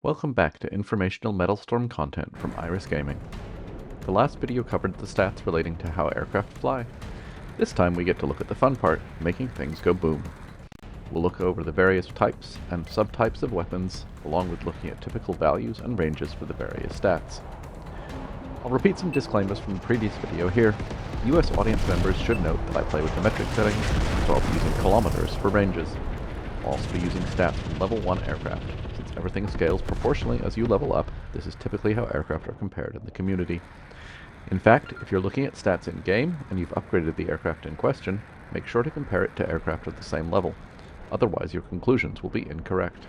Welcome back to informational Metalstorm content from Iris Gaming. The last video covered the stats relating to how aircraft fly. This time we get to look at the fun part, making things go boom. We'll look over the various types and subtypes of weapons, along with looking at typical values and ranges for the various stats. I'll repeat some disclaimers from the previous video here. US audience members should note that I play with the metric settings, so I'll be using kilometers for ranges. I'll also be using stats from level 1 aircraft. Since everything scales proportionally as you level up, this is typically how aircraft are compared in the community. In fact, if you're looking at stats in-game and you've upgraded the aircraft in question, make sure to compare it to aircraft at the same level. Otherwise your conclusions will be incorrect.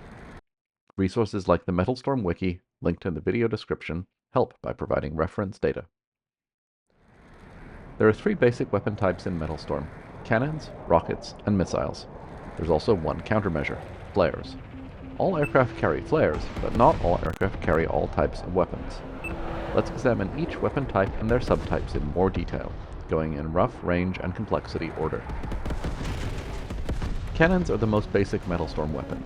Resources like the Metalstorm wiki, linked in the video description, help by providing reference data. There are three basic weapon types in Metalstorm: cannons, rockets, and missiles. There's also one countermeasure: flares. All aircraft carry flares, but not all aircraft carry all types of weapons. Let's examine each weapon type and their subtypes in more detail, going in rough, range, and complexity order. Cannons are the most basic Metalstorm weapon.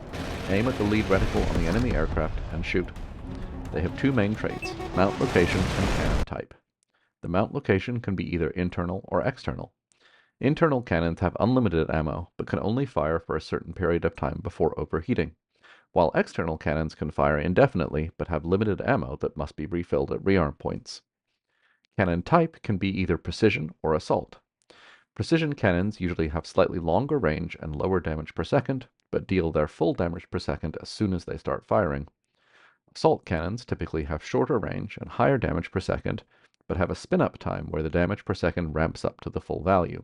Aim at the lead reticle on the enemy aircraft and shoot. They have two main traits: mount location and cannon type. The mount location can be either internal or external. Internal cannons have unlimited ammo, but can only fire for a certain period of time before overheating, while external cannons can fire indefinitely, but have limited ammo that must be refilled at rearm points. Cannon type can be either precision or assault. Precision cannons usually have slightly longer range and lower damage per second, but deal their full damage per second as soon as they start firing. Assault cannons typically have shorter range and higher damage per second, but have a spin-up time where the damage per second ramps up to the full value.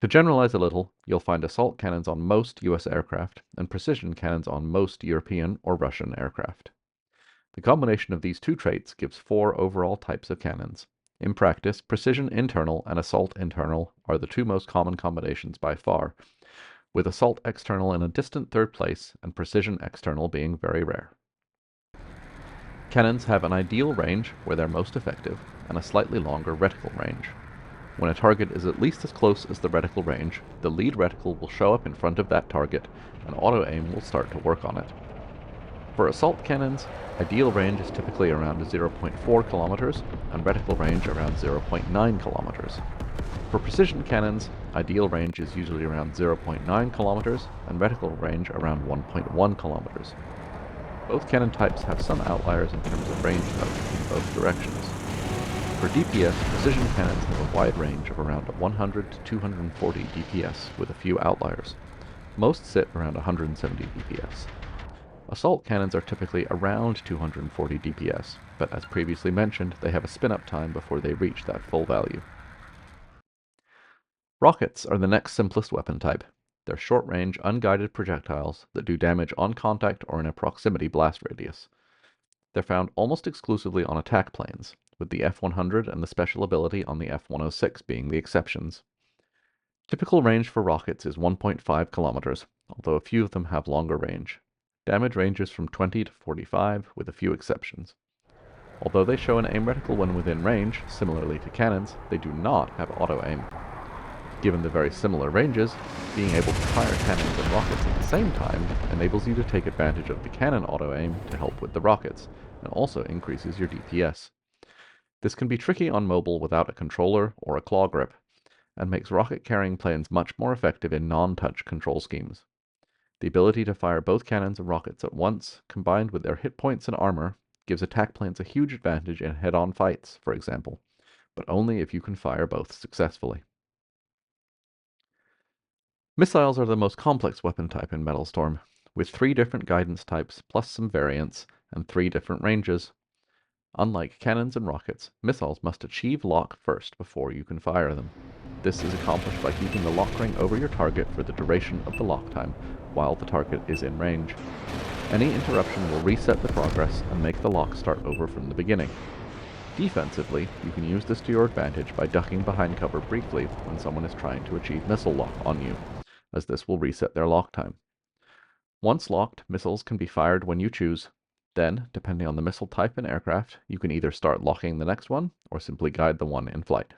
To generalize a little, you'll find assault cannons on most US aircraft and precision cannons on most European or Russian aircraft. The combination of these two traits gives 4 overall types of cannons. In practice, precision internal and assault internal are the two most common combinations by far, with assault external in a distant third place and precision external being very rare. Cannons have an ideal range where they're most effective, and a slightly longer reticle range. When a target is at least as close as the reticle range, the lead reticle will show up in front of that target, and auto-aim will start to work on it. For assault cannons, ideal range is typically around 0.4 kilometers, and reticle range around 0.9 kilometers. For precision cannons, ideal range is usually around 0.9 kilometers, and reticle range around 1.1 kilometers. Both cannon types have some outliers in terms of range though, in both directions. For DPS, precision cannons have a wide range of around 100 to 240 DPS with a few outliers. Most sit around 170 DPS. Assault cannons are typically around 240 DPS, but as previously mentioned, they have a spin-up time before they reach that full value. Rockets are the next simplest weapon type. They're short-range, unguided projectiles that do damage on contact or in a proximity blast radius. They're found almost exclusively on attack planes, with the F-100 and the special ability on the F-106 being the exceptions. Typical range for rockets is 1.5 kilometers, although a few of them have longer range. Damage ranges from 20 to 45, with a few exceptions. Although they show an aim reticle when within range, similarly to cannons, they do not have auto-aim. Given the very similar ranges, being able to fire cannons and rockets at the same time enables you to take advantage of the cannon auto-aim to help with the rockets, and also increases your DPS. This can be tricky on mobile without a controller or a claw grip, and makes rocket-carrying planes much more effective in non-touch control schemes. The ability to fire both cannons and rockets at once, combined with their hit points and armor, gives attack planes a huge advantage in head-on fights, for example, but only if you can fire both successfully. Missiles are the most complex weapon type in Metalstorm, with 3 different guidance types plus some variants, and 3 different ranges. Unlike cannons and rockets, missiles must achieve lock first before you can fire them. This is accomplished by keeping the lock ring over your target for the duration of the lock time, while the target is in range. Any interruption will reset the progress and make the lock start over from the beginning. Defensively, you can use this to your advantage by ducking behind cover briefly when someone is trying to achieve missile lock on you, as this will reset their lock time. Once locked, missiles can be fired when you choose. Then, depending on the missile type and aircraft, you can either start locking the next one, or simply guide the one in flight.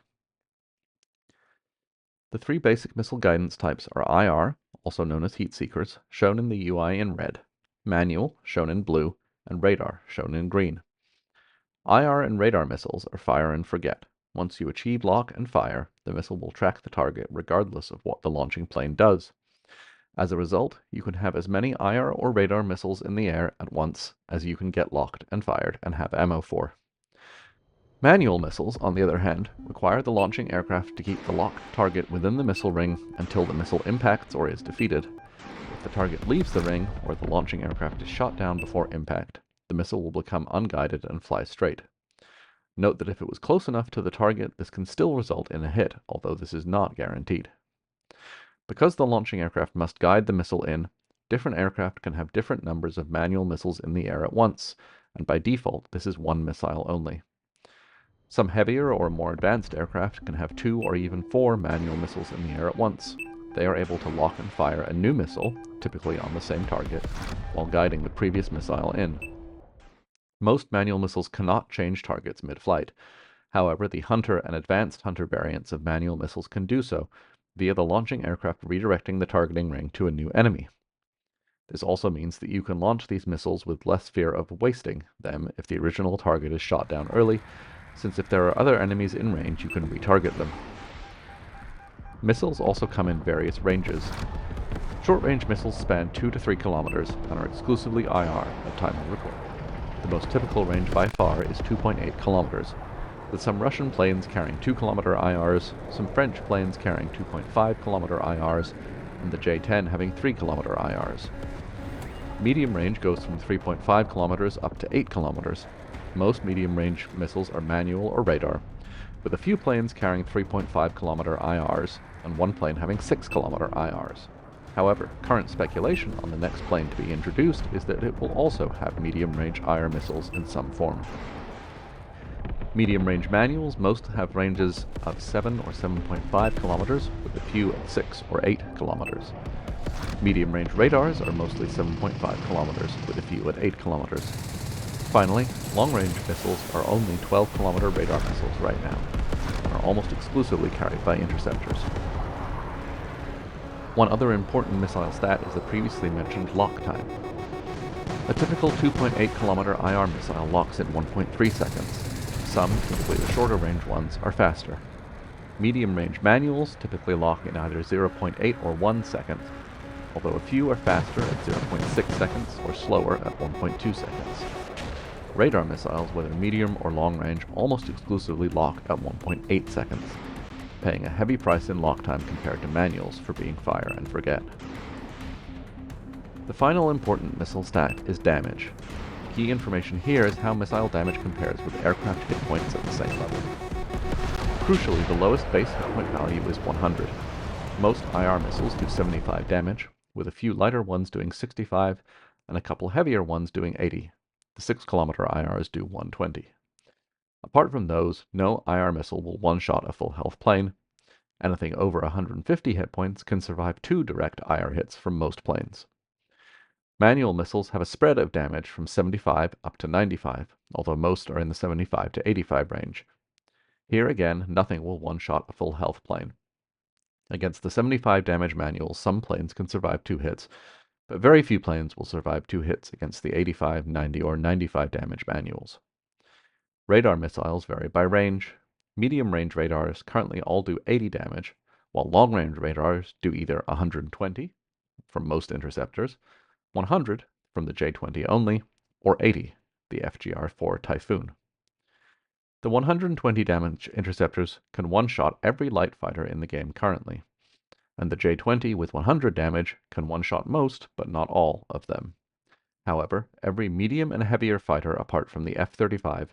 The 3 basic missile guidance types are IR, also known as heat seekers, shown in the UI in red, manual, shown in blue, and radar, shown in green. IR and radar missiles are fire and forget. Once you achieve lock and fire, the missile will track the target regardless of what the launching plane does. As a result, you can have as many IR or radar missiles in the air at once as you can get locked and fired and have ammo for. Manual missiles, on the other hand, require the launching aircraft to keep the locked target within the missile ring until the missile impacts or is defeated. If the target leaves the ring, or the launching aircraft is shot down before impact, the missile will become unguided and fly straight. Note that if it was close enough to the target, this can still result in a hit, although this is not guaranteed. Because the launching aircraft must guide the missile in, different aircraft can have different numbers of manual missiles in the air at once, and by default this is one missile only. Some heavier or more advanced aircraft can have 2 or even 4 manual missiles in the air at once. They are able to lock and fire a new missile, typically on the same target, while guiding the previous missile in. Most manual missiles cannot change targets mid-flight. However, the Hunter and Advanced Hunter variants of manual missiles can do so, via the launching aircraft redirecting the targeting ring to a new enemy. This also means that you can launch these missiles with less fear of wasting them if the original target is shot down early, since if there are other enemies in range, you can retarget them. Missiles also come in various ranges. Short-range missiles span 2 to 3 kilometers and are exclusively IR at time of record. The most typical range by far is 2.8 kilometers, with some Russian planes carrying 2-kilometer IRs, some French planes carrying 2.5-kilometer IRs, and the J-10 having 3-kilometer IRs. Medium range goes from 3.5 kilometers up to 8 kilometers. Most medium-range missiles are manual or radar, with a few planes carrying 3.5-kilometer IRs and one plane having 6-kilometer IRs. However, current speculation on the next plane to be introduced is that it will also have medium-range IR missiles in some form. Medium-range manuals most have ranges of 7 or 7.5 kilometers, with a few of 6 or 8 kilometers. Medium-range radars are mostly 7.5 kilometers, with a few at 8 kilometers. Finally, long-range missiles are only 12-kilometer radar missiles right now, and are almost exclusively carried by interceptors. One other important missile stat is the previously mentioned lock time. A typical 2.8-kilometer IR missile locks in 1.3 seconds. Some, typically the shorter range ones, are faster. Medium-range manuals typically lock in either 0.8 or 1 second, although a few are faster at 0.6 seconds or slower at 1.2 seconds. Radar missiles, whether medium or long range, almost exclusively lock at 1.8 seconds, paying a heavy price in lock time compared to manuals for being fire and forget. The final important missile stat is damage. Key information here is how missile damage compares with aircraft hit points at the same level. Crucially, the lowest base hit point value is 100. Most IR missiles do 75 damage, with a few lighter ones doing 65 and a couple heavier ones doing 80. The 6-kilometer IRs do 120. Apart from those, no IR missile will one-shot a full health plane. Anything over 150 hit points can survive 2 direct IR hits from most planes. Manual missiles have a spread of damage from 75 up to 95, although most are in the 75 to 85 range. Here again, nothing will one-shot a full health plane. Against the 75 damage manuals, some planes can survive 2 hits, but very few planes will survive 2 hits against the 85, 90, or 95 damage manuals. Radar missiles vary by range. Medium-range radars currently all do 80 damage, while long-range radars do either 120 from most interceptors, 100 from the J-20 only, or 80, the FGR-4 Typhoon. The 120 damage interceptors can one-shot every light fighter in the game currently, and the J-20 with 100 damage can one-shot most, but not all, of them. However, every medium and heavier fighter apart from the F-35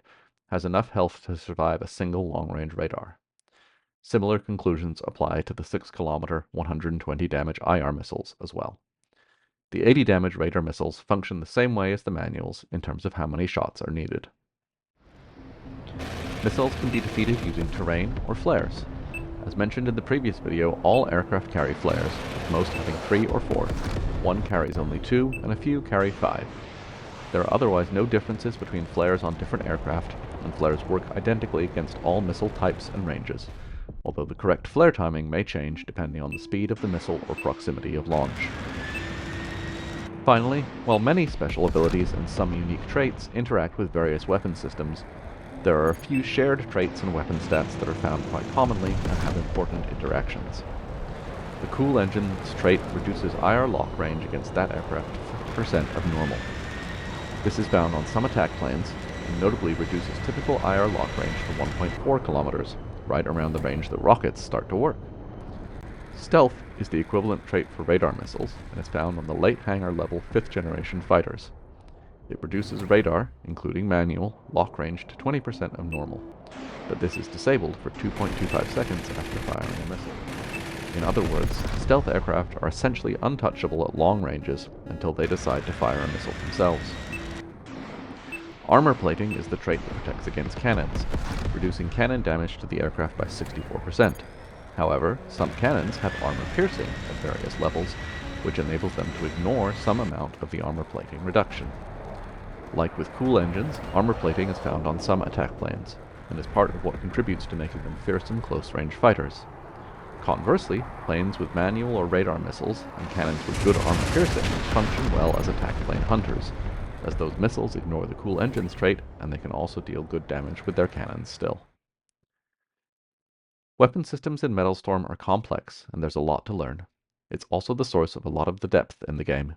has enough health to survive a single long-range radar. Similar conclusions apply to the 6-kilometer, 120 damage IR missiles as well. The 80 damage radar missiles function the same way as the manuals in terms of how many shots are needed. Missiles can be defeated using terrain or flares. As mentioned in the previous video, all aircraft carry flares, with most having 3 or 4. One carries only 2, and a few carry 5. There are otherwise no differences between flares on different aircraft, and flares work identically against all missile types and ranges, although the correct flare timing may change depending on the speed of the missile or proximity of launch. Finally, while many special abilities and some unique traits interact with various weapon systems, there are a few shared traits and weapon stats that are found quite commonly and have important interactions. The Cool Engine's trait reduces IR lock range against that aircraft to 50% of normal. This is found on some attack planes, and notably reduces typical IR lock range to 1.4 kilometers, right around the range that rockets start to work. Stealth is the equivalent trait for radar missiles, and is found on the late hangar level 5th generation fighters. It reduces radar, including manual, lock range to 20% of normal, but this is disabled for 2.25 seconds after firing a missile. In other words, stealth aircraft are essentially untouchable at long ranges until they decide to fire a missile themselves. Armor plating is the trait that protects against cannons, reducing cannon damage to the aircraft by 64%. However, some cannons have armor piercing at various levels, which enables them to ignore some amount of the armor plating reduction. Like with cool engines, armor plating is found on some attack planes, and is part of what contributes to making them fearsome close-range fighters. Conversely, planes with manual or radar missiles and cannons with good armor piercing function well as attack plane hunters, as those missiles ignore the cool engines trait and they can also deal good damage with their cannons still. Weapon systems in Metalstorm are complex, and there's a lot to learn. It's also the source of a lot of the depth in the game.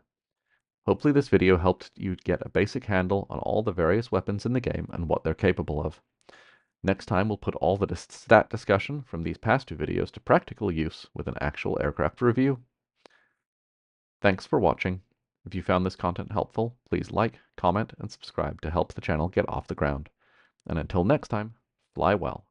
Hopefully this video helped you get a basic handle on all the various weapons in the game and what they're capable of. Next time we'll put all the stat discussion from these past two videos to practical use with an actual aircraft review. Thanks for watching. If you found this content helpful, please like, comment, and subscribe to help the channel get off the ground. And until next time, fly well.